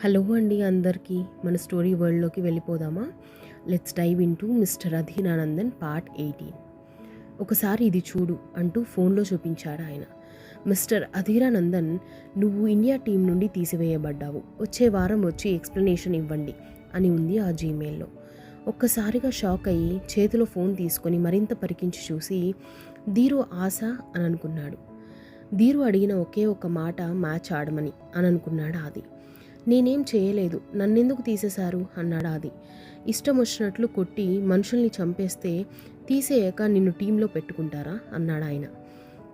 Hello అండి అందరికీ. మన స్టోరీ వరల్డ్లోకి వెళ్ళిపోదామా? Let's dive into mister Adhiranandan part 18. ఒకసారి ఇది చూడు అంటూ ఫోన్లో చూపించాడు ఆయన. మిస్టర్ అధీరానందన్, నువ్వు ఇండియా టీం నుండి తీసివేయబడ్డావు. వచ్చే వారం వచ్చి ఎక్స్ప్లెనేషన్ ఇవ్వండి అని ఉంది ఆ జీమెయిల్లో. ఒక్కసారిగా షాక్ అయ్యి చేతిలో ఫోన్ తీసుకొని మరింత పరికించి చూసి ధీరు ఆశ అని అనుకున్నాడు. ధీరు అడిగిన ఒకే ఒక్క మాట మ్యాచ్ ఆడమని అని అనుకున్నాడు ఆది. నేనేం చేయలేదు, నన్నెందుకు తీసేశారు అన్నాడు ఆది. ఇష్టం వచ్చినట్లు కొట్టి మనుషుల్ని చంపేస్తే తీసేయక నిన్ను టీంలో పెట్టుకుంటారా అన్నాడు ఆయన.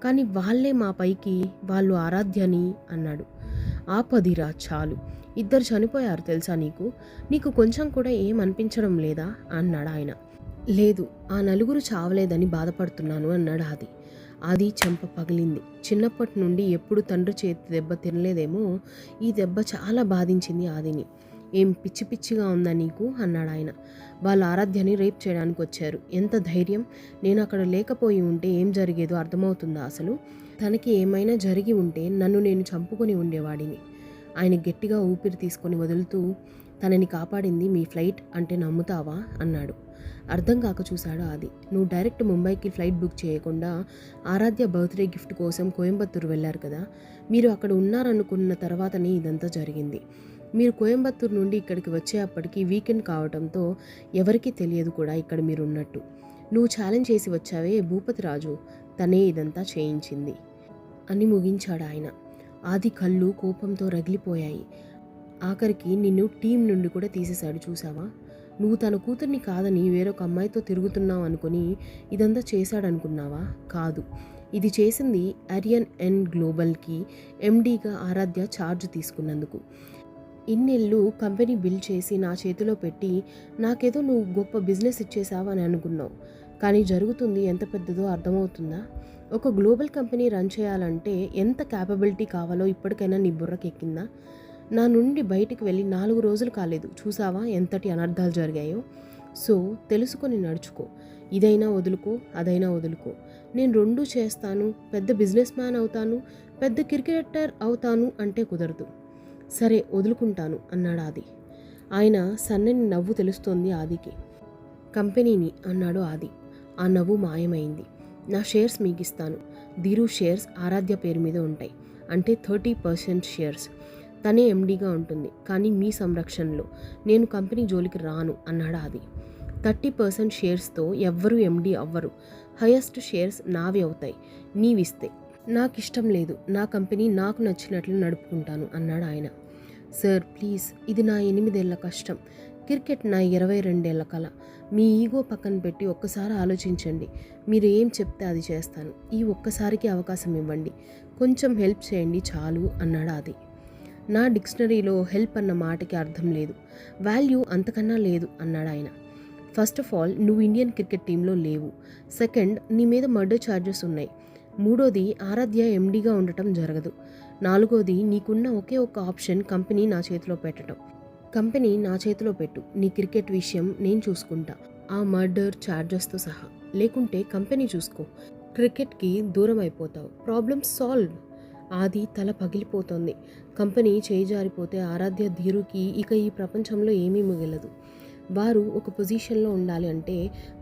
కానీ వాళ్ళే మా పైకి వాళ్ళు ఆరాధ్యని అన్నాడు. ఆపదిరా చాలు, ఇద్దరు చనిపోయారు తెలుసా నీకు? నీకు కొంచెం కూడా ఏం అనిపించడం లేదా అన్నాడు ఆయన. లేదు, ఆ నలుగురు చావలేదని బాధపడుతున్నాను అన్నాడు ఆది. ఆది చెంప పగిలింది. చిన్నప్పటి నుండి ఎప్పుడు తండ్రి చేతి దెబ్బ తినలేదేమో, ఈ దెబ్బ చాలా బాధించింది ఆదిని. ఏం పిచ్చి పిచ్చిగా ఉందా నీకు అన్నాడు ఆయన. వాళ్ళ ఆరాధ్యని రేప్ చేయడానికి వచ్చారు. ఎంత ధైర్యం! నేను అక్కడ లేకపోయి ఉంటే ఏం జరిగేదో అర్థమవుతుందా అసలు? తనకి ఏమైనా జరిగి ఉంటే నన్ను నేను చంపుకొని ఉండేవాడిని. ఆయన గట్టిగా ఊపిరి తీసుకొని వదులుతూ, తనని కాపాడింది మీ ఫ్లైట్ అంటే నమ్ముతావా అన్నాడు. అర్థం కాక చూశాడు ఆది. నువ్వు డైరెక్ట్ ముంబైకి ఫ్లైట్ బుక్ చేయకుండా ఆరాధ్య బర్త్డే గిఫ్ట్ కోసం కోయంబత్తూరు వెళ్ళారు కదా. మీరు అక్కడ ఉన్నారనుకున్న తర్వాతనే ఇదంతా జరిగింది. మీరు కోయంబత్తూరు నుండి ఇక్కడికి వచ్చేప్పటికి వీకెండ్ కావడంతో ఎవరికీ తెలియదు కూడా ఇక్కడ మీరు ఉన్నట్టు. నువ్వు ఛాలెంజ్ చేసి వచ్చావే భూపతి రాజు, తనే ఇదంతా చేయించింది అని ముగించాడు ఆయన. ఆది కళ్ళు కోపంతో రగిలిపోయాయి. ఆఖరికి నిన్ను టీం నుండి కూడా తీసేశాడు చూసావా? నువ్వు తన కూతుర్ని కాదని వేరొక అమ్మాయితో తిరుగుతున్నావు అనుకుని ఇదంతా చేశాడనుకున్నావా? కాదు, ఇది చేసింది ఆరియన్ అండ్ గ్లోబల్కి ఎండీగా ఆరాధ్య ఛార్జ్ తీసుకున్నందుకు. ఇన్నేళ్ళు కంపెనీ బిల్ చేసి నా చేతిలో పెట్టి నాకేదో నువ్వు గొప్ప బిజినెస్ ఇచ్చేసావు అని అనుకున్నావు. కానీ జరుగుతుంది ఎంత పెద్దదో అర్థమవుతుందా? ఒక గ్లోబల్ కంపెనీ రన్ చేయాలంటే ఎంత క్యాపబిలిటీ కావాలో ఇప్పటికైనా నీ బుర్రకెక్కిందా? నా నుండి బయటికి వెళ్ళి 4 రోజులు కాలేదు, చూసావా ఎంతటి అనర్థాలు జరిగాయో? సో తెలుసుకొని నడుచుకో. ఇదైనా వదులుకో, అదైనా వదులుకో. నేను రెండూ చేస్తాను, పెద్ద బిజినెస్ మ్యాన్ అవుతాను, పెద్ద క్రికెటర్ అవుతాను అంటే కుదరదు. సరే వదులుకుంటాను అన్నాడు ఆది. ఆయన సన్నని నవ్వు తెలుస్తోంది ఆదికి. కంపెనీని అన్నాడు ఆది. ఆ నవ్వు మాయమైంది. నా షేర్స్ మీకు ఇస్తాను. ధీరు షేర్స్ ఆరాధ్య పేరు మీద ఉంటాయి. అంటే 30% షేర్స్. తనే ఎండీగా ఉంటుంది, కానీ మీ సంరక్షణలో. నేను కంపెనీ జోలికి రాను అన్నాడు ఆది. 30% షేర్స్తో ఎవ్వరూ ఎండీ అవ్వరు. హైయెస్ట్ షేర్స్ నావి అవుతాయి నీవిస్తే. నాకు ఇష్టం లేదు, నా కంపెనీ నాకు నచ్చినట్లు నడుపుకుంటాను అన్నాడు ఆయన. సార్ ప్లీజ్, ఇది నా 8 ఏళ్ల కష్టం. క్రికెట్ నా 22 ఏళ్ల కళ. మీ ఈగో పక్కన పెట్టి ఒక్కసారి ఆలోచించండి. మీరు ఏం చెప్తే అది చేస్తాను. ఈ ఒక్కసారికి అవకాశం ఇవ్వండి. కొంచెం హెల్ప్ చేయండి చాలు అన్నాడు ఆది. నా డిక్షనరీలో హెల్ప్ అన్న మాటకి అర్థం లేదు, వాల్యూ అంతకన్నా లేదు అన్నాడు ఆయన. ఫస్ట్ ఆఫ్ ఆల్, నువ్వు ఇండియన్ క్రికెట్ టీంలో లేవు. సెకండ్, నీ మీద మర్డర్ ఛార్జెస్ ఉన్నాయి. మూడోది, ఆరాధ్య ఎండీగా ఉండటం జరగదు. నాలుగోది, నీకున్న ఒకే ఒక్క ఆప్షన్ కంపెనీ నా చేతిలో పెట్టడం. కంపెనీ నా చేతిలో పెట్టు, నీ క్రికెట్ విషయం నేను చూసుకుంటా, ఆ మర్డర్ ఛార్జెస్తో సహా. లేకుంటే కంపెనీ చూసుకో, క్రికెట్కి దూరం అయిపోతావు. Problem solve. ఆది తల పగిలిపోతోంది. కంపెనీ చేయి జారిపోతే ఆరాధ్య ధీరుకి ఇక ఈ ప్రపంచంలో ఏమీ మిగలదు. వారు ఒక పొజిషన్లో ఉండాలి అంటే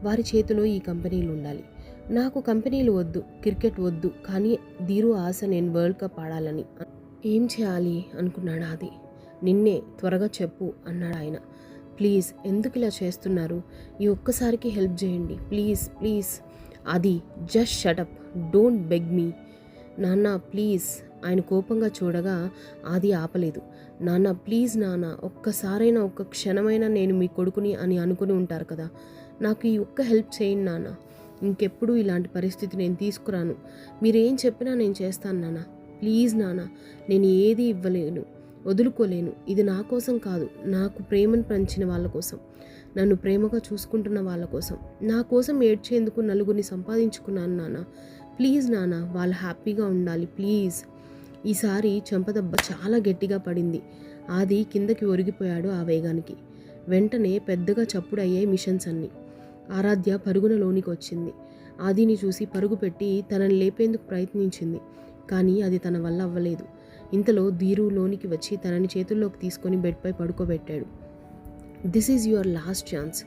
వారి చేతిలో ఈ కంపెనీలు ఉండాలి. నాకు కంపెనీలు వద్దు, క్రికెట్ వద్దు, కానీ ధీరు ఆశ నేను వరల్డ్ కప్ ఆడాలని. ఏం చేయాలి అనుకున్నాడు ఆది. నిన్నే, త్వరగా చెప్పు అన్నాడు ఆయన. ప్లీజ్, ఎందుకు ఇలా చేస్తున్నారు? ఈ ఒక్కసారికి హెల్ప్ చేయండి ప్లీజ్ ప్లీజ్. ఆది, జస్ట్ షటప్, డోంట్ బెగ్ మీ. నాన్న ప్లీజ్. ఆయన కోపంగా చూడగా ఆది ఆపలేదు. నాన్న ప్లీజ్ నాన్న, ఒక్కసారైనా ఒక్క క్షణమైనా నేను మీ కొడుకుని అని అనుకుని ఉంటారు కదా. నాకు ఈ ఒక్క హెల్ప్ చేయండి నాన్న. ఇంకెప్పుడు ఇలాంటి పరిస్థితి నేను తీసుకురాను. మీరేం చెప్పినా నేను చేస్తాను నాన్న. ప్లీజ్ నాన్న, నేను ఏది ఇవ్వలేను, వదులుకోలేను. ఇది నా కోసం కాదు, నాకు ప్రేమను పంచిన వాళ్ళ కోసం, నన్ను ప్రేమగా చూసుకుంటున్న వాళ్ళ కోసం, నా కోసం ఏడ్చేందుకు నలుగురిని సంపాదించుకున్నాను నాన్న. ప్లీజ్ నాన్న, వాళ్ళు హ్యాపీగా ఉండాలి ప్లీజ్. ఈసారి చెంపదెబ్బ చాలా గట్టిగా పడింది. ఆది కిందకి ఒరిగిపోయాడు ఆ వేగానికి. వెంటనే పెద్దగా చప్పుడయ్యాయి మిషన్స్ అన్నీ. ఆరాధ్య పరుగున లోనికి వచ్చింది. ఆదిని చూసి పరుగు పెట్టి తనని లేపేందుకు ప్రయత్నించింది. కానీ అది తన వల్ల అవ్వలేదు. ఇంతలో ధీరు లోనికి వచ్చి తనని చేతుల్లోకి తీసుకొని బెడ్పై పడుకోబెట్టాడు. This is your last chance,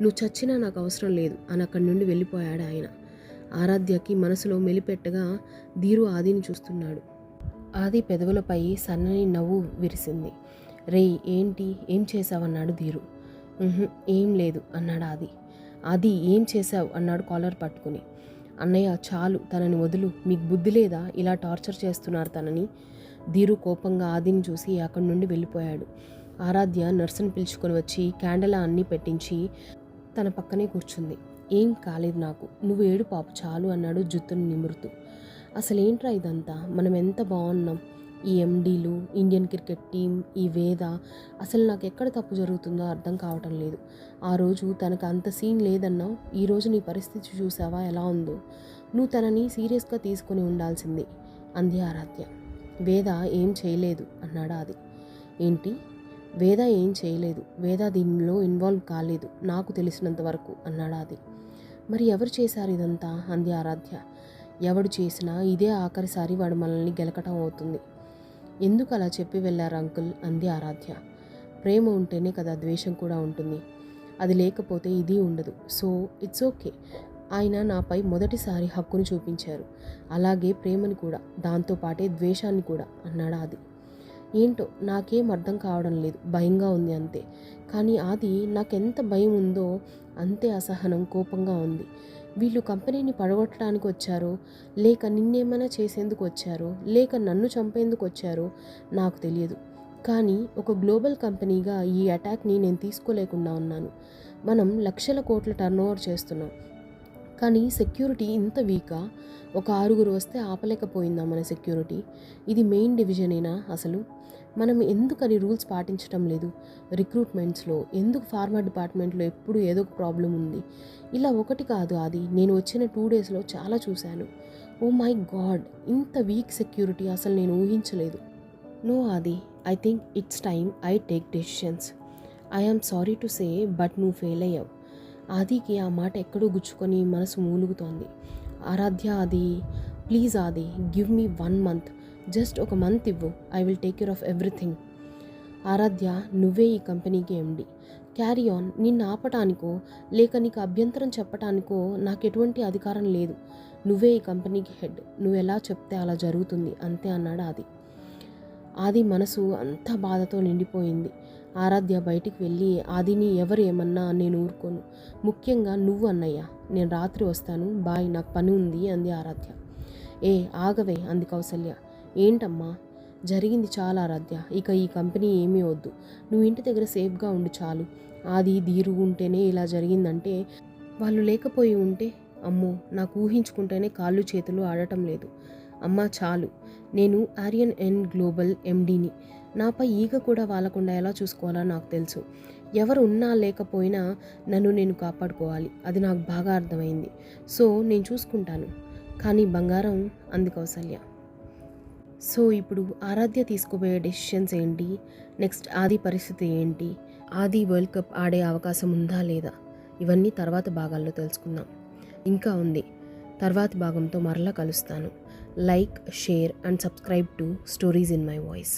నువ్వు చచ్చినా నాకు అవసరం లేదు అని అక్కడి నుండి వెళ్ళిపోయాడు ఆయన. ఆరాధ్యకి మనసులో మెలిపెట్టగా ధీరు ఆదిని చూస్తున్నాడు. ఆది పెదవులపై సన్నని నవ్వు విరిసింది. రేయ్ ఏంటి, ఏం చేశావన్నాడు ధీరు. ఏం లేదు అన్నాడు ఆది. ఆది ఏం చేశావు అన్నాడు కాలర్ పట్టుకుని. అన్నయ్య చాలు, తనని వదులు, మీకు బుద్ధి లేదా, ఇలా టార్చర్ చేస్తున్నారు తనని. ధీరు కోపంగా ఆదిని చూసి అక్కడి నుండి వెళ్ళిపోయాడు. ఆరాధ్య నర్సును పిలుచుకొని వచ్చి క్యాండలా అన్నీ పెట్టించి తన పక్కనే కూర్చుంది. ఏం కాలేదు నాకు, నువ్వు ఏడు పాపు చాలు అన్నాడు జుత్తుని నిమురుతూ. అసలేంట్రా ఇదంతా, మనం ఎంత బాగున్నాం, ఈ ఎండీలు, ఇండియన్ క్రికెట్ టీం, ఈ వేద, అసలు నాకు ఎక్కడ తప్పు జరుగుతుందో అర్థం కావటం లేదు. ఆ రోజు తనకు అంత సీన్ లేదన్నావు, ఈరోజు నీ పరిస్థితి చూసావా ఎలా ఉందో, నువ్వు తనని సీరియస్గా తీసుకొని ఉండాల్సింది అంది ఆరాధ్య. వేద ఏం చేయలేదు అన్నాడు ఆది. ఏంటి, వేద ఏం చేయలేదు, వేద దీనిలో ఇన్వాల్వ్ కాలేదు నాకు తెలిసినంత వరకు అన్నాడు ఆది. మరి ఎవరు చేశారు ఇదంతా అంది ఆరాధ్య. ఎవడు చేసినా ఇదే ఆఖరిసారి వాడు మనల్ని గెలకటం అవుతుంది. ఎందుకు అలా చెప్పి వెళ్ళారు అంకుల్ అంది ఆరాధ్య. ప్రేమ ఉంటేనే కదా ద్వేషం కూడా ఉంటుంది, అది లేకపోతే ఇది ఉండదు. So it's okay. ఆయన నాపై మొదటిసారి హక్కును చూపించారు, అలాగే ప్రేమని కూడా, దాంతోపాటే ద్వేషాన్ని కూడా అన్నాడు ఆది. ఏంటో నాకేం అర్థం కావడం లేదు, భయంగా ఉంది అంతే. కానీ ఆది నాకెంత భయం ఉందో అంతే అసహనం, కోపంగా ఉంది. వీళ్ళు కంపెనీని పడగొట్టడానికి వచ్చారో, లేక నిన్నేమైనా చేసేందుకు వచ్చారో, లేక నన్ను చంపేందుకు వచ్చారో నాకు తెలియదు. కానీ ఒక గ్లోబల్ కంపెనీగా ఈ అటాక్ని నేను తీసుకోలేకుండా ఉన్నాను. మనం లక్షల కోట్ల టర్నోవర్ చేస్తున్నాం, కానీ సెక్యూరిటీ ఇంత వీకా. ఒక 6 వస్తే ఆపలేకపోయిందా మన సెక్యూరిటీ? ఇది మెయిన్ డివిజనేనా అసలు? మనం ఎందుకని రూల్స్ పాటించడం లేదు? రిక్రూట్మెంట్స్లో ఎందుకు, ఫార్మా డిపార్ట్మెంట్లో ఎప్పుడు ఏదో ఒక ప్రాబ్లం ఉంది. ఇలా ఒకటి కాదు, అది నేను వచ్చిన 2 డేస్లో చాలా చూశాను. ఓ మై గాడ్, ఇంత వీక్ సెక్యూరిటీ అసలు నేను ఊహించలేదు. No Aadi, I think it's time I take decisions. I am sorry to say but నువ్వు ఫెయిల్ అయ్యావు. ఆదికి ఆ మాట ఎక్కడో గుచ్చుకొని మనసు మూలుగుతోంది. ఆరాధ్య, Aadi please Aadi, give me 1 month, just ఒక మంత్ ఇవ్వు, I will take care of everything. Aaradhya, నువ్వే ఈ కంపెనీకి ఎండి, క్యారీ ఆన్. నిన్ను ఆపటానికో లేక నీకు అభ్యంతరం చెప్పటానికో నాకు ఎటువంటి అధికారం లేదు. నువ్వే ఈ కంపెనీకి హెడ్, నువ్వు ఎలా చెప్తే అలా జరుగుతుంది అంతే అన్నాడు ఆది. ఆది మనసు అంతా బాధతో నిండిపోయింది. ఆరాధ్య బయటికి వెళ్ళి, ఆదిని ఎవరు ఏమన్నా నేను ఊరుకోను, ముఖ్యంగా నువ్వు అన్నయ్య, నేను రాత్రి వస్తాను, బాయ్, నాకు పని ఉంది అంది ఆరాధ్య. ఏ ఆగవే అంది కౌసల్య. ఏంటమ్మా, జరిగింది చాలా ఆరాధ్య, ఇక ఈ కంపెనీ ఏమీ వద్దు, నువ్వు ఇంటి దగ్గర సేఫ్గా ఉండి చాలు. ఆది ధీరు ఉంటేనే ఇలా జరిగిందంటే, వాళ్ళు లేకపోయి ఉంటే, అమ్మో, నాకు ఊహించుకుంటేనే కాళ్ళు చేతులు ఆడటం లేదు. అమ్మా చాలు, నేను ఆర్యన్ అండ్ గ్లోబల్ ఎండీని, నాపై ఈగ కూడా వాలకుండా ఎలా చూసుకోవాలో నాకు తెలుసు. ఎవరు ఉన్నా లేకపోయినా నన్ను నేను కాపాడుకోవాలి, అది నాకు బాగా అర్థమైంది. సో నేను చూసుకుంటాను. కానీ బంగారం అంది కౌసల్య. సో ఇప్పుడు ఆరాధ్య తీసుకోబోయే డెసిషన్స్ ఏంటి, నెక్స్ట్ ఆది పరిస్థితి ఏంటి, ఆది వరల్డ్ కప్ ఆడే అవకాశం ఉందా లేదా, ఇవన్నీ తర్వాత భాగాల్లో తెలుసుకుందాం. ఇంకా ఉంది, తర్వాతి భాగంతో మరలా కలుస్తాను. Like, share and subscribe to stories in my voice.